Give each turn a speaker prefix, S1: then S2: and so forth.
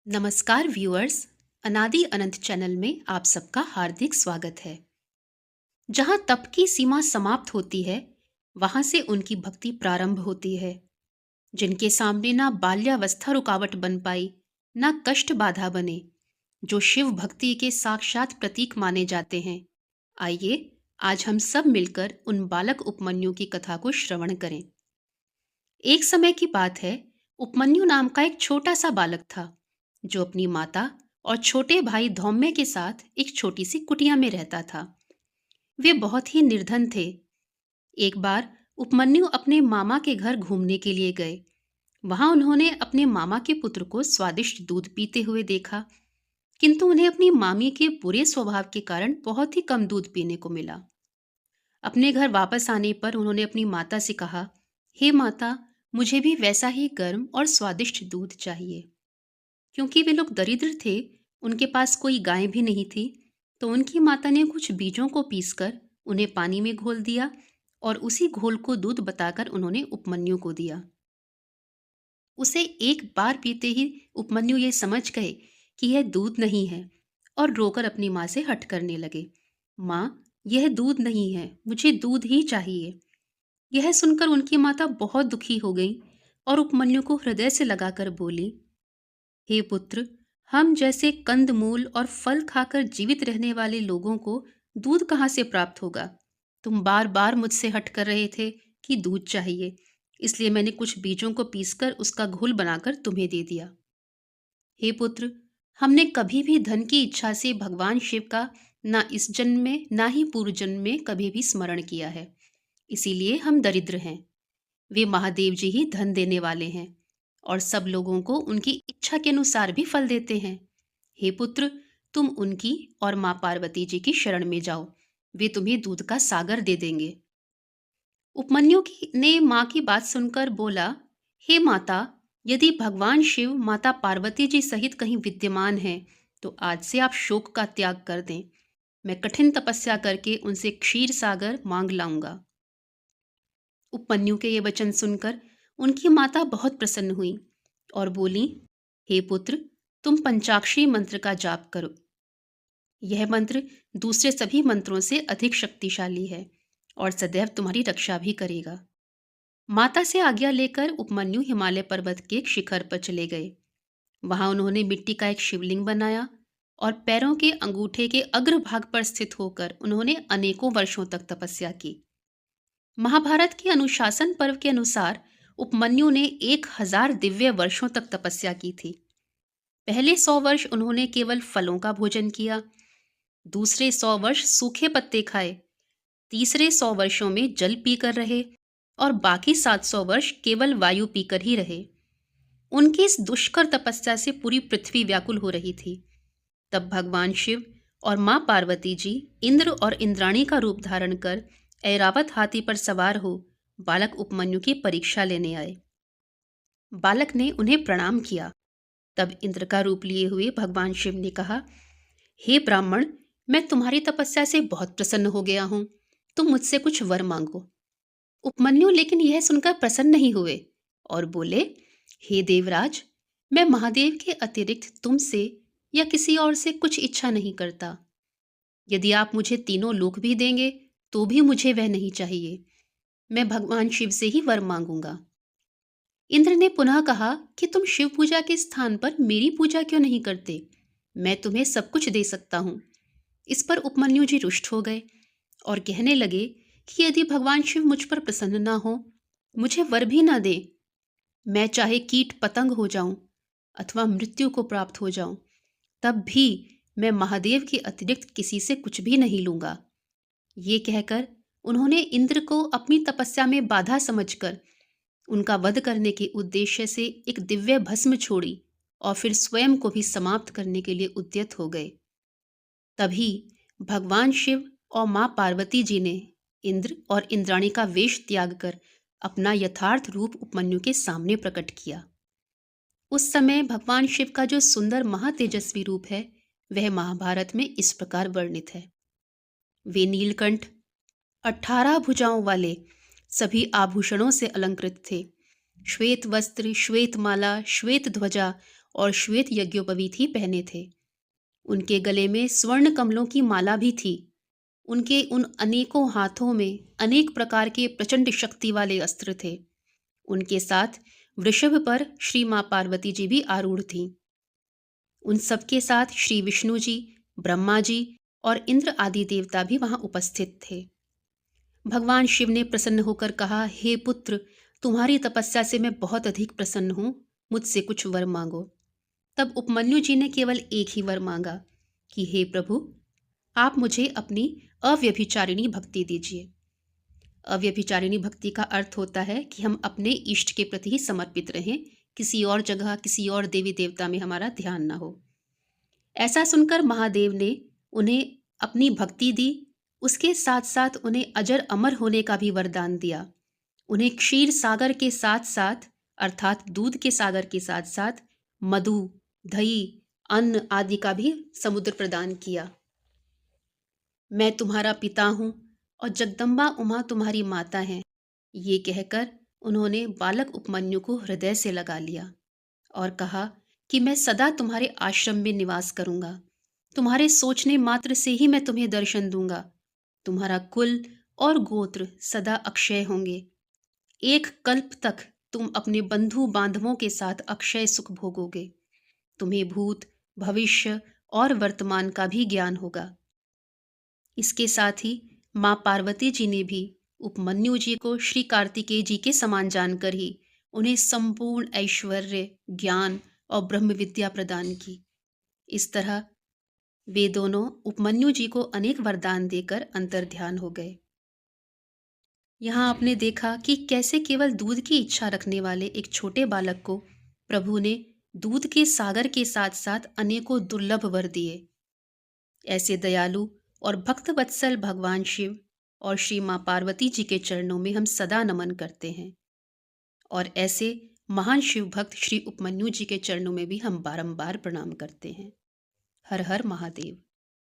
S1: नमस्कार व्यूअर्स। अनादि अनंत चैनल में आप सबका हार्दिक स्वागत है। जहां तप की सीमा समाप्त होती है, वहां से उनकी भक्ति प्रारंभ होती है। जिनके सामने ना बाल्यावस्था रुकावट बन पाई, ना कष्ट बाधा बने, जो शिव भक्ति के साक्षात प्रतीक माने जाते हैं। आइए आज हम सब मिलकर उन बालक उपमन्यु की कथा को श्रवण करें। एक समय की बात है, उपमन्यु नाम का एक छोटा सा बालक था, जो अपनी माता और छोटे भाई धौम्य के साथ एक छोटी सी कुटिया में रहता था। वे बहुत ही निर्धन थे। एक बार उपमन्यु अपने मामा के घर घूमने के लिए गए। वहां उन्होंने अपने मामा के पुत्र को स्वादिष्ट दूध पीते हुए देखा, किंतु उन्हें अपनी मामी के बुरे स्वभाव के कारण बहुत ही कम दूध पीने को मिला। अपने घर वापस आने पर उन्होंने अपनी माता से कहा, हे माता, मुझे भी वैसा ही गर्म और स्वादिष्ट दूध चाहिए। क्योंकि वे लोग दरिद्र थे, उनके पास कोई गाय भी नहीं थी, तो उनकी माता ने कुछ बीजों को पीसकर उन्हें पानी में घोल दिया और उसी घोल को दूध बताकर उन्होंने उपमन्यु को दिया। उसे एक बार पीते ही उपमन्यु ये समझ गए कि यह दूध नहीं है और रोकर अपनी माँ से हठ करने लगे। माँ, यह दूध नहीं है, मुझे दूध ही चाहिए। यह सुनकर उनकी माता बहुत दुखी हो गई और उपमन्यु को हृदय से लगाकर बोली, हे पुत्र, हम जैसे कंदमूल और फल खाकर जीवित रहने वाले लोगों को दूध कहाँ से प्राप्त होगा? तुम बार बार मुझसे हट कर रहे थे कि दूध चाहिए, इसलिए मैंने कुछ बीजों को पीसकर उसका घोल बनाकर तुम्हें दे दिया। हे पुत्र, हमने कभी भी धन की इच्छा से भगवान शिव का ना इस जन्म में ना ही पूर्व जन्म में कभी भी स्मरण किया है, इसीलिए हम दरिद्र हैं। वे महादेव जी ही धन देने वाले हैं और सब लोगों को उनकी इच्छा के अनुसार भी फल देते हैं। हे पुत्र, तुम उनकी और माँ पार्वती जी की शरण में जाओ, वे तुम्हें दूध का सागर दे देंगे। उपमन्यु की ने माँ की बात सुनकर बोला, हे माता, यदि भगवान शिव माता पार्वती जी सहित कहीं विद्यमान हैं, तो आज से आप शोक का त्याग कर दें। मैं कठिन तपस्या करके उनसे क्षीर सागर मांग लाऊंगा। उपमन्यु के ये वचन सुनकर उनकी माता बहुत प्रसन्न हुई और बोली, हे पुत्र, तुम पंचाक्षरी मंत्र का जाप करो। यह मंत्र दूसरे सभी मंत्रों से अधिक शक्तिशाली है और सदैव तुम्हारी रक्षा भी करेगा। माता से आज्ञा लेकर उपमन्यु हिमालय पर्वत के एक शिखर पर चले गए। वहां उन्होंने मिट्टी का एक शिवलिंग बनाया और पैरों के अंगूठे के अग्रभाग पर स्थित होकर उन्होंने अनेकों वर्षों तक तपस्या की। महाभारत के अनुशासन पर्व के अनुसार उपमन्यु ने 1000 दिव्य वर्षों तक तपस्या की थी। पहले 100 वर्ष उन्होंने केवल फलों का भोजन किया, दूसरे 100 वर्ष सूखे पत्ते खाए, तीसरे 100 वर्षों में जल पीकर रहे और बाकी 700 वर्ष केवल वायु पीकर ही रहे। उनकी इस दुष्कर तपस्या से पूरी पृथ्वी व्याकुल हो रही थी। तब भगवान शिव और माँ पार्वती जी इंद्र और इंद्राणी का रूप धारण कर ऐरावत हाथी पर सवार हो बालक उपमन्यु की परीक्षा लेने आए। बालक ने उन्हें प्रणाम किया। तब इंद्र का रूप लिए हुए भगवान शिव ने कहा, हे ब्राह्मण, मैं तुम्हारी तपस्या से बहुत प्रसन्न हो गया हूं, तुम मुझसे कुछ वर मांगो। उपमन्यु लेकिन यह सुनकर प्रसन्न नहीं हुए और बोले, हे देवराज, मैं महादेव के अतिरिक्त तुमसे या किसी और से कुछ इच्छा नहीं करता। यदि आप मुझे तीनों लोक भी देंगे तो भी मुझे वह नहीं चाहिए। मैं भगवान शिव से ही वर मांगूंगा। इंद्र ने पुनः कहा कि तुम शिव पूजा के स्थान पर मेरी पूजा क्यों नहीं करते? मैं तुम्हें सब कुछ दे सकता हूं। इस पर उपमन्यु जी रुष्ट हो गए और कहने लगे कि यदि भगवान शिव मुझ पर प्रसन्न ना हो, मुझे वर भी ना दे, मैं चाहे कीट पतंग हो जाऊं अथवा मृत्यु को प्राप्त हो जाऊं, तब भी मैं महादेव के अतिरिक्त किसी से कुछ भी नहीं लूंगा। ये कहकर उन्होंने इंद्र को अपनी तपस्या में बाधा समझकर उनका वध करने के उद्देश्य से एक दिव्य भस्म छोड़ी और फिर स्वयं को भी समाप्त करने के लिए उद्यत हो गए। तभी भगवान शिव और माँ पार्वती जी ने इंद्र और इंद्राणी का वेश त्याग कर अपना यथार्थ रूप उपमन्यु के सामने प्रकट किया। उस समय भगवान शिव का जो सुंदर महातेजस्वी रूप है, वह महाभारत में इस प्रकार वर्णित है। वे नीलकंठ, 18 भुजाओं वाले, सभी आभूषणों से अलंकृत थे। श्वेत वस्त्र, श्वेत माला, श्वेत ध्वजा और श्वेत यज्ञोपवीत पहने थे। उनके गले में स्वर्ण कमलों की माला भी थी। उनके उन अनेकों हाथों में अनेक प्रकार के प्रचंड शक्ति वाले अस्त्र थे। उनके साथ वृषभ पर श्री माँ पार्वती जी भी आरूढ़ थीं। उन सबके साथ श्री विष्णु जी, ब्रह्मा जी और इंद्र आदि देवता भी वहां उपस्थित थे। भगवान शिव ने प्रसन्न होकर कहा, हे पुत्र, तुम्हारी तपस्या से मैं बहुत अधिक प्रसन्न हूं, मुझसे कुछ वर मांगो। तब उपमन्यु जी ने केवल एक ही वर मांगा कि हे प्रभु, आप मुझे अपनी अव्यभिचारिणी भक्ति दीजिए। अव्यभिचारिणी भक्ति का अर्थ होता है कि हम अपने इष्ट के प्रति ही समर्पित रहें, किसी और जगह, किसी और देवी देवता में हमारा ध्यान ना हो। ऐसा सुनकर महादेव ने उन्हें अपनी भक्ति दी, उसके साथ साथ उन्हें अजर अमर होने का भी वरदान दिया। उन्हें क्षीर सागर के साथ साथ, अर्थात दूध के सागर के साथ साथ मधु, दही, अन्न आदि का भी समुद्र प्रदान किया। मैं तुम्हारा पिता हूं और जगदम्बा उमा तुम्हारी माता है, ये कहकर उन्होंने बालक उपमन्यु को हृदय से लगा लिया और कहा कि मैं सदा तुम्हारे आश्रम में निवास करूंगा। तुम्हारे सोचने मात्र से ही मैं तुम्हें दर्शन दूंगा। तुम्हारा कुल और गोत्र सदा अक्षय होंगे। एक कल्प तक तुम अपने बंधु बांधवों के साथ अक्षय सुख भोगोगे। तुम्हें भूत, भविष्य और वर्तमान का भी ज्ञान होगा। इसके साथ ही माँ पार्वती जी ने भी उपमन्यु जी को श्री कार्तिकेय जी के समान जानकर ही उन्हें संपूर्ण ऐश्वर्य, ज्ञान और ब्रह्म विद्या प्रदान की। इस तरह वे दोनों उपमन्यु जी को अनेक वरदान देकर अंतर्ध्यान हो गए। यहाँ आपने देखा कि कैसे केवल दूध की इच्छा रखने वाले एक छोटे बालक को प्रभु ने दूध के सागर के साथ साथ अनेकों दुर्लभ वर दिए। ऐसे दयालु और भक्त वत्सल भगवान शिव और श्री माँ पार्वती जी के चरणों में हम सदा नमन करते हैं, और ऐसे महान शिव भक्त श्री उपमन्यु जी के चरणों में भी हम बारंबार प्रणाम करते हैं। हर हर महादेव।